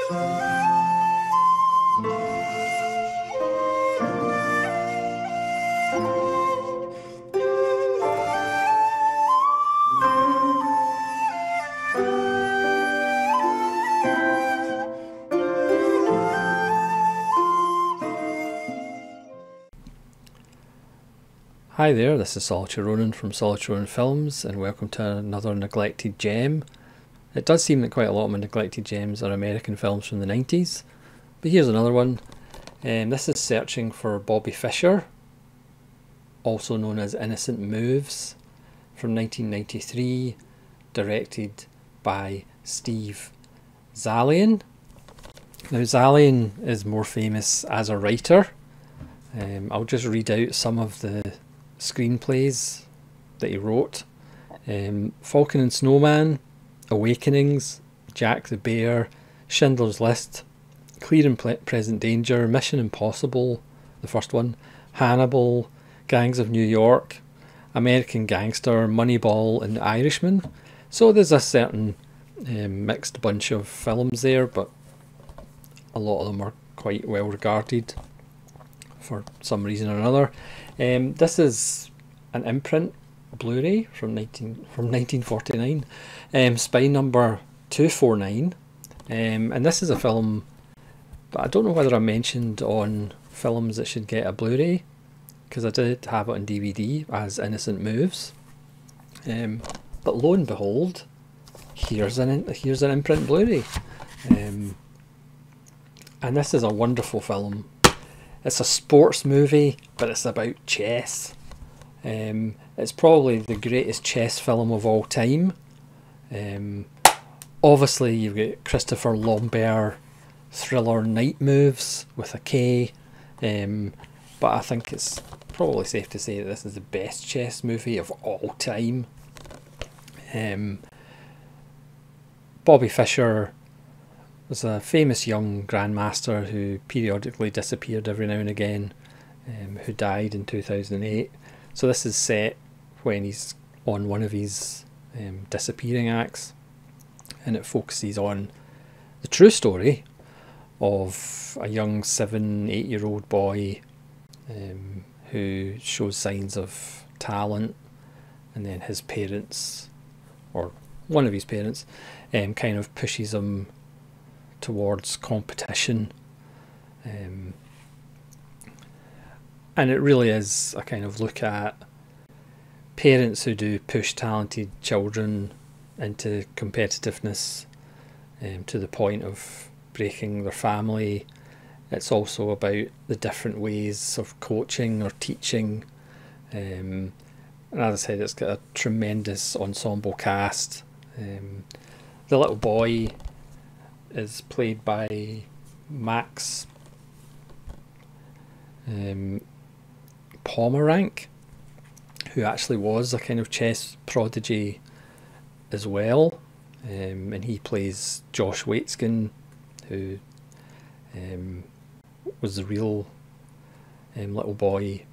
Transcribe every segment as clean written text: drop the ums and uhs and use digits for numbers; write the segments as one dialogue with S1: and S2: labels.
S1: Hi there, this is Solitary Ronan from Solitary Ronan Films, and welcome to another neglected gem. It does seem that quite a lot of my neglected gems are American films from the 90s, but here's another one. This is Searching for Bobby Fischer, also known as Innocent Moves, from 1993, directed by Steve Zaillian. Now Zaillian is more famous as a writer. I'll just read out some of the screenplays that he wrote. Falcon and Snowman, Awakenings, Jack the Bear, Schindler's List, Clear and Present Danger, Mission Impossible, the first one, Hannibal, Gangs of New York, American Gangster, Moneyball and The Irishman. So there's a certain mixed bunch of films there, but a lot of them are quite well regarded for some reason or another. This is an imprint Blu-ray from 1949, spine number 249, and this is a film, but I don't know whether I mentioned on films that should get a Blu-ray, because I did have it on DVD as Innocent Moves, but lo and behold, here's an imprint Blu-ray, and this is a wonderful film. It's a sports movie, but it's about chess. It's probably the greatest chess film of all time. Obviously, you've got Christopher Lambert thriller Night Moves with a K, but I think it's probably safe to say that this is the best chess movie of all time. Bobby Fischer was a famous young grandmaster who periodically disappeared every now and again, who died in 2008. So this is set when he's on one of his disappearing acts, and it focuses on the true story of a young 7-8-year-old boy who shows signs of talent, and then his parents, or one of his parents, kind of pushes him towards competition, and it really is a kind of look at parents who do push talented children into competitiveness, to the point of breaking their family. It's also about the different ways of coaching or teaching, and as I said, it's got a tremendous ensemble cast. The little boy is played by Max Pomerank, who actually was a kind of chess prodigy as well, and he plays Josh Waitzkin, who was the real little boy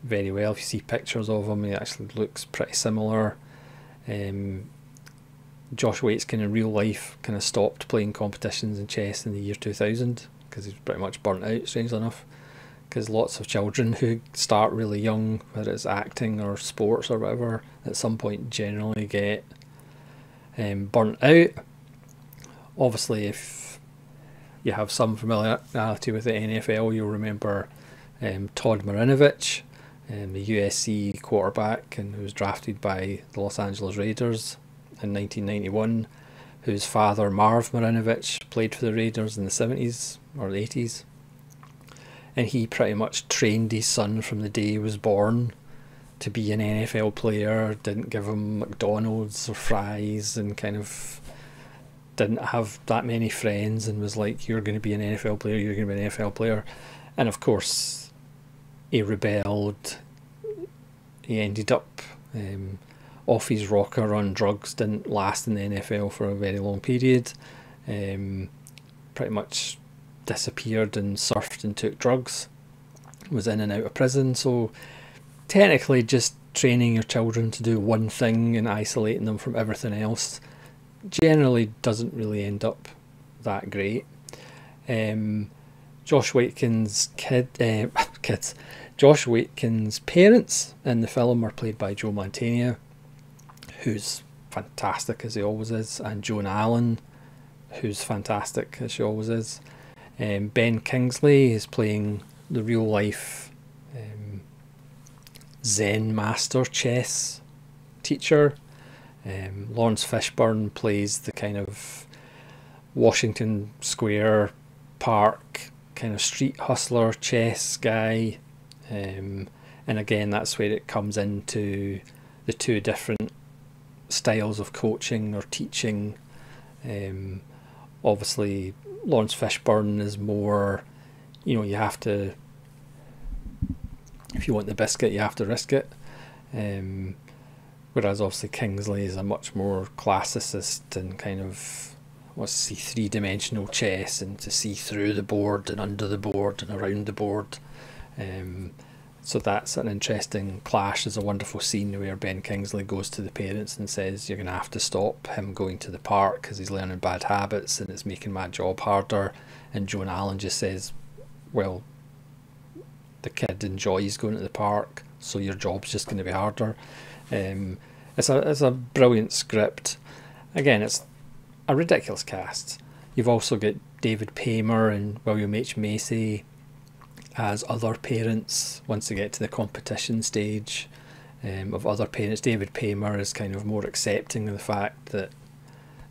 S1: very well. If you see pictures of him, he actually looks pretty similar. Josh Waitzkin in real life kind of stopped playing competitions in chess in the year 2000 because he was pretty much burnt out, strangely enough, because lots of children who start really young, whether it's acting or sports or whatever, at some point generally get burnt out. Obviously, if you have some familiarity with the NFL, you'll remember Todd Marinovich, the USC quarterback, and who was drafted by the Los Angeles Raiders in 1991, whose father Marv Marinovich played for the Raiders in the 70s or the 80s, and he pretty much trained his son from the day he was born to be an NFL player, didn't give him McDonald's or fries, and kind of didn't have that many friends, and was like, you're going to be an NFL player, you're going to be an NFL player. And of course he rebelled, he ended up off his rocker on drugs, didn't last in the NFL for a very long period, pretty much disappeared and surfed and took drugs, was in and out of prison. So technically just training your children to do one thing and isolating them from everything else generally doesn't really end up that great. Josh Watkins' Josh Watkins' parents in the film are played by Joe Mantegna, who's fantastic as he always is, and Joan Allen, who's fantastic as she always is. Ben Kingsley is playing the real life Zen master chess teacher. Lawrence Fishburne plays the kind of Washington Square Park kind of street hustler chess guy. And again, that's where it comes into the two different styles of coaching or teaching. Obviously, Lawrence Fishburne is more, you have to, if you want the biscuit, you have to risk it. Whereas obviously Kingsley is a much more classicist and kind of wants to see three-dimensional chess and to see through the board and under the board and around the board. So that's an interesting clash. There's a wonderful scene where Ben Kingsley goes to the parents and says, you're going to have to stop him going to the park because he's learning bad habits and it's making my job harder. And Joan Allen just says, well, the kid enjoys going to the park, so your job's just going to be harder. It's a brilliant script. Again, it's a ridiculous cast. You've also got David Paymer and William H. Macy as other parents once they get to the competition stage of other parents. David Paymer is kind of more accepting of the fact that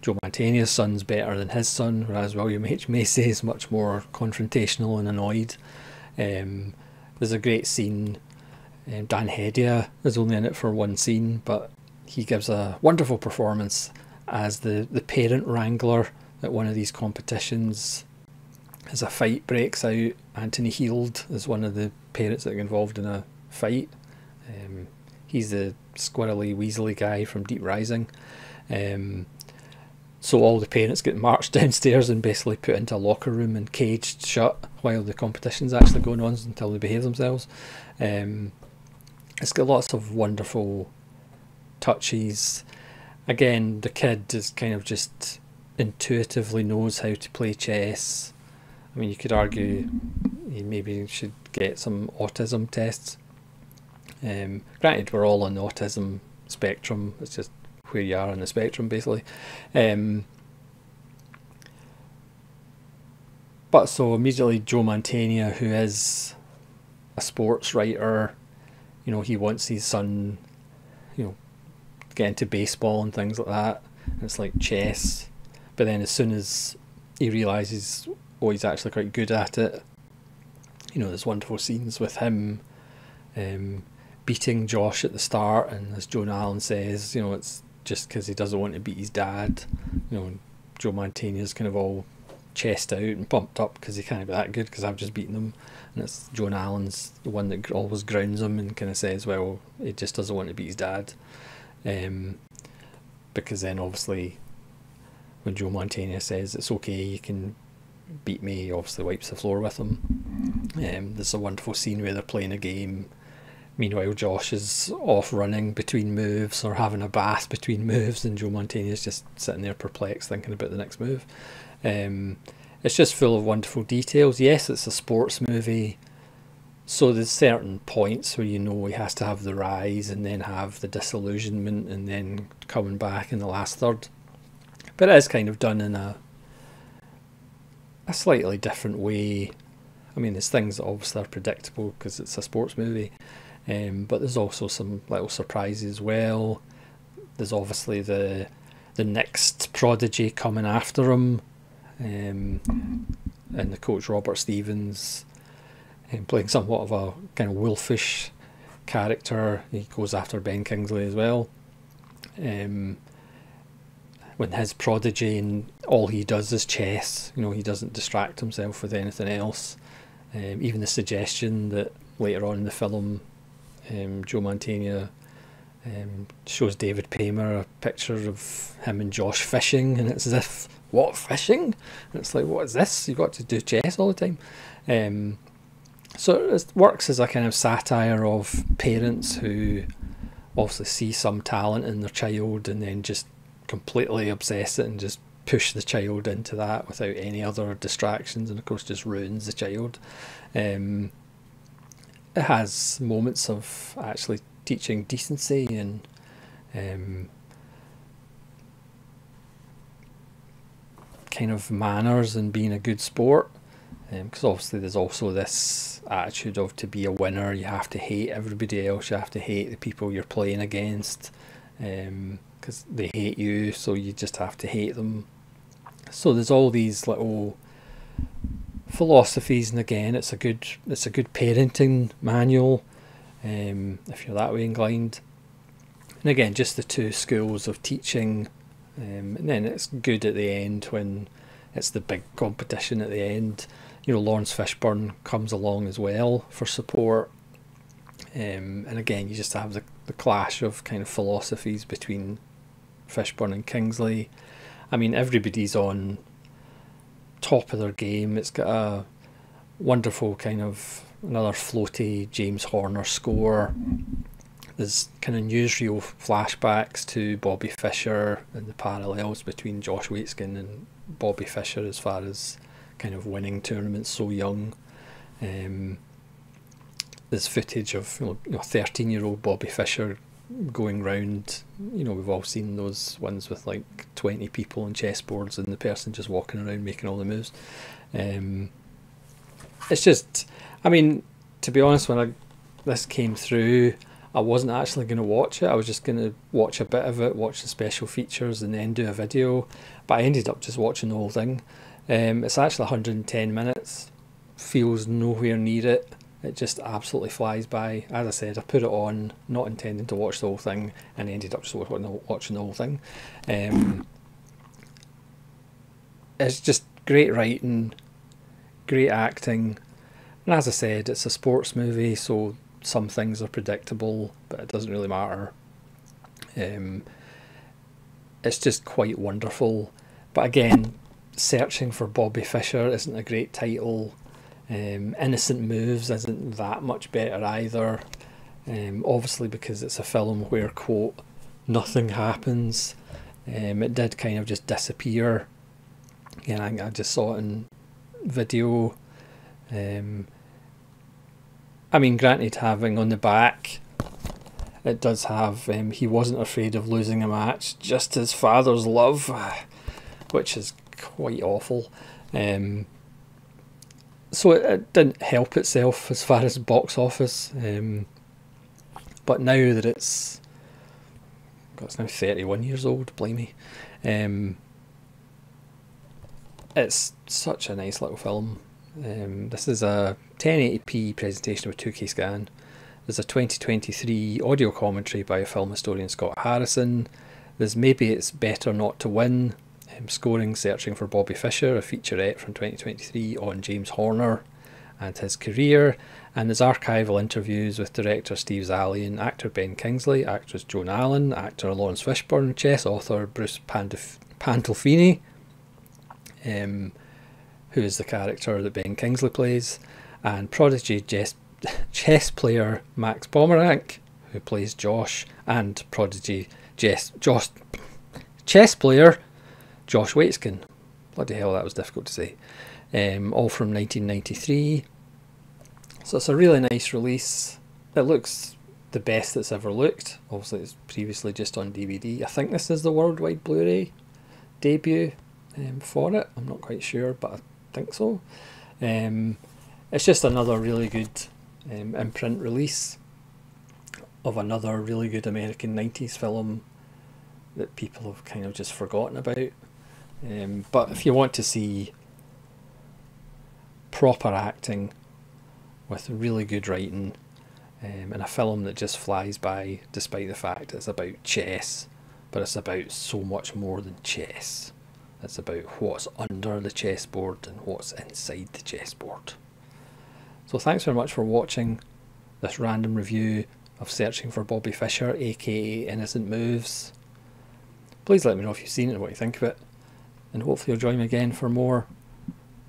S1: Joe Mantegna's son's better than his son, whereas William H. Macy is much more confrontational and annoyed. There's a great scene. Dan Hedia is only in it for one scene, but he gives a wonderful performance as the parent wrangler at one of these competitions. As a fight breaks out, Anthony Heald is one of the parents that get involved in a fight. He's the squirrely, weaselly guy from Deep Rising. So all the parents get marched downstairs and basically put into a locker room and caged shut while the competition's actually going on until they behave themselves. It's got lots of wonderful touches. Again, the kid is kind of just intuitively knows how to play chess. I mean, you could argue he maybe should get some autism tests. Granted, we're all on the autism spectrum. It's just where you are on the spectrum, basically. But so immediately Joe Mantegna, who is a sports writer, he wants his son, get into baseball and things like that. And it's like chess. But then as soon as he realises, he's actually quite good at it, there's wonderful scenes with him beating Josh at the start, and as Joan Allen says, it's just because he doesn't want to beat his dad. Joe Mantegna's kind of all chest out and pumped up because he can't be that good because I've just beaten him, and it's Joan Allen's the one that always grounds him and kind of says, well, he just doesn't want to beat his dad, because then obviously when Joe Mantegna says it's okay, you can beat me, he obviously wipes the floor with him. There's a wonderful scene where they're playing a game. Meanwhile, Josh is off running between moves or having a bath between moves, and Joe Mantegna's just sitting there perplexed thinking about the next move. It's just full of wonderful details. Yes, it's a sports movie, so there's certain points where he has to have the rise and then have the disillusionment and then coming back in the last third. But it is kind of done in a slightly different way. I mean, there's things that obviously are predictable because it's a sports movie, but there's also some little surprises as well. There's obviously the next prodigy coming after him, and the coach Robert Stevens, playing somewhat of a kind of wolfish character. He goes after Ben Kingsley as well. When his prodigy and all he does is chess, he doesn't distract himself with anything else. Even the suggestion that later on in the film, Joe Mantegna shows David Paymer a picture of him and Josh fishing, and it's as if, what, fishing? And it's like, what is this? You've got to do chess all the time. So it works as a kind of satire of parents who obviously see some talent in their child and then just completely obsess it and just push the child into that without any other distractions, and of course just ruins the child. It has moments of actually teaching decency and kind of manners and being a good sport, because obviously there's also this attitude of, to be a winner you have to hate everybody else, you have to hate the people you're playing against, because they hate you, so you just have to hate them. So there's all these little philosophies, and again it's a good parenting manual, if you're that way inclined. And again, just the two schools of teaching, and then it's good at the end when it's the big competition at the end. You know, Lawrence Fishburne comes along as well for support, and again you just have the clash of kind of philosophies between Fishburne and Kingsley. I mean, everybody's on top of their game. It's got a wonderful kind of another floaty James Horner score. There's kind of newsreel flashbacks to Bobby Fischer and the parallels between Josh Waitzkin and Bobby Fischer as far as kind of winning tournaments so young. There's footage of 13-year-old Bobby Fischer going round. You know, we've all seen those ones with like 20 people on chessboards and the person just walking around making all the moves. It's just, I mean, to be honest, when this came through, I wasn't actually going to watch it. I was just going to watch a bit of it, watch the special features and then do a video, but I ended up just watching the whole thing. It's actually 110 minutes, feels nowhere near it. It just absolutely flies by. As I said, I put it on not intending to watch the whole thing and ended up just watching the whole thing. It's just great writing, great acting, and as I said, it's a sports movie, so some things are predictable, but it doesn't really matter. It's just quite wonderful. But again, Searching for Bobby Fischer isn't a great title. Innocent Moves isn't that much better either. Obviously because it's a film where, quote, nothing happens. It did kind of just disappear. Again, I just saw it in video. I mean, granted, having on the back, it does have, he wasn't afraid of losing a match, just his father's love, which is quite awful. So it didn't help itself as far as box office, but now that it's now 31 years old, blimey, it's such a nice little film. This is a 1080p presentation of a 2K scan. There's a 2023 audio commentary by film historian Scott Harrison. There's Maybe It's Better Not to Win, scoring Searching for Bobby Fischer, a featurette from 2023 on James Horner and his career. And there's archival interviews with director Steve Zalian, actor Ben Kingsley, actress Joan Allen, actor Lawrence Fishburne, chess author Bruce Pandolfini, who is the character that Ben Kingsley plays, and prodigy chess player Max Pomeranc, who plays Josh, and prodigy chess player Josh Waitzkin. Bloody hell, that was difficult to say. All from 1993. So it's a really nice release. It looks the best it's ever looked. Obviously it's previously just on DVD. I think this is the worldwide Blu-ray debut for it. I'm not quite sure, but I think so. It's just another really good imprint release of another really good American 90s film that people have kind of just forgotten about. But if you want to see proper acting with really good writing, and a film that just flies by despite the fact it's about chess, but it's about so much more than chess. It's about what's under the chessboard and what's inside the chessboard. So thanks very much for watching this random review of Searching for Bobby Fischer, aka Innocent Moves. Please let me know if you've seen it and what you think of it, and hopefully you'll join me again for more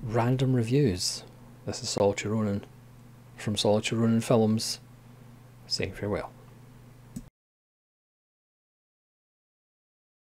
S1: random reviews. This is Solitary Ronin from Solitary Ronin Films, saying farewell.